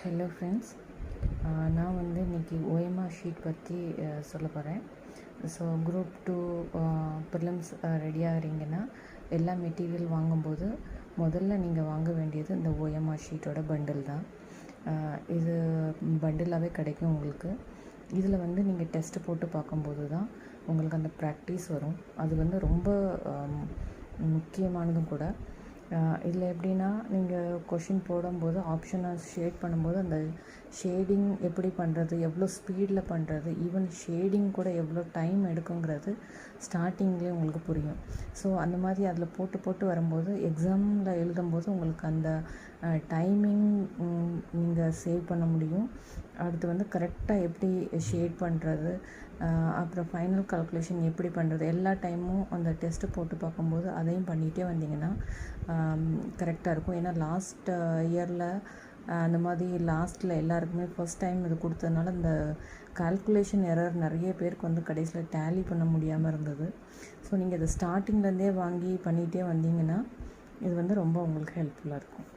Hello friends, நான் இன்றைக்கி OMR sheet பற்றி சொல்ல போகிறேன். ஸோ குரூப் 2 ப்ரிலிம்ஸ் ரெடி ஆகிறீங்கன்னா எல்லா மெட்டீரியல் வாங்கும்போது முதல்ல நீங்கள் வாங்க வேண்டியது இந்த OMR ஷீட்டோட பண்டில் தான். இது பண்டிலாகவே கிடைக்கும் உங்களுக்கு. இதில் நீங்கள் டெஸ்ட்டு போட்டு பார்க்கும்போது தான் உங்களுக்கு அந்த ப்ராக்டிஸ் வரும். அது ரொம்ப முக்கியமானதும் கூட. இதில் எப்படின்னா, நீங்கள் கொஷின் போடும்போது ஆப்ஷனை ஷேட் பண்ணும்போது அந்த ஷேடிங் எப்படி பண்ணுறது, எவ்வளோ ஸ்பீடில் பண்ணுறது, ஈவன் ஷேடிங் கூட எவ்வளோ டைம் எடுக்குங்கிறது ஸ்டார்டிங்லேயே உங்களுக்கு புரியும். ஸோ அந்த மாதிரி அதில் போட்டு போட்டு வரும்போது எக்ஸாமில் எழுதும்போது உங்களுக்கு அந்த டைமிங் நீங்கள் சேவ் பண்ண முடியும். அடுத்து கரெக்டாக எப்படி ஷேட் பண்ணுறது, அப்புறம் ஃபைனல் கால்குலேஷன் எப்படி பண்ணுறது, எல்லா டைமும் அந்த டெஸ்ட்டு போட்டு பார்க்கும்போது அதையும் பண்ணிகிட்டே வந்தீங்கன்னா கரெக்டாக இருக்கும். ஏன்னா லாஸ்ட் இயரில் அந்த மாதிரி லாஸ்ட்டில் எல்லாருக்குமே ஃபர்ஸ்ட் டைம் இது கொடுத்ததுனால இந்த கால்குலேஷன் எரர் நிறைய பேருக்கு கடைசியில் டேலி பண்ண முடியாமல் இருந்தது. ஸோ நீங்கள் இதை ஸ்டார்டிங்லேருந்தே வாங்கி பண்ணிகிட்டே வந்தீங்கன்னா இது ரொம்ப உங்களுக்கு ஹெல்ப்ஃபுல்லாக இருக்கும்.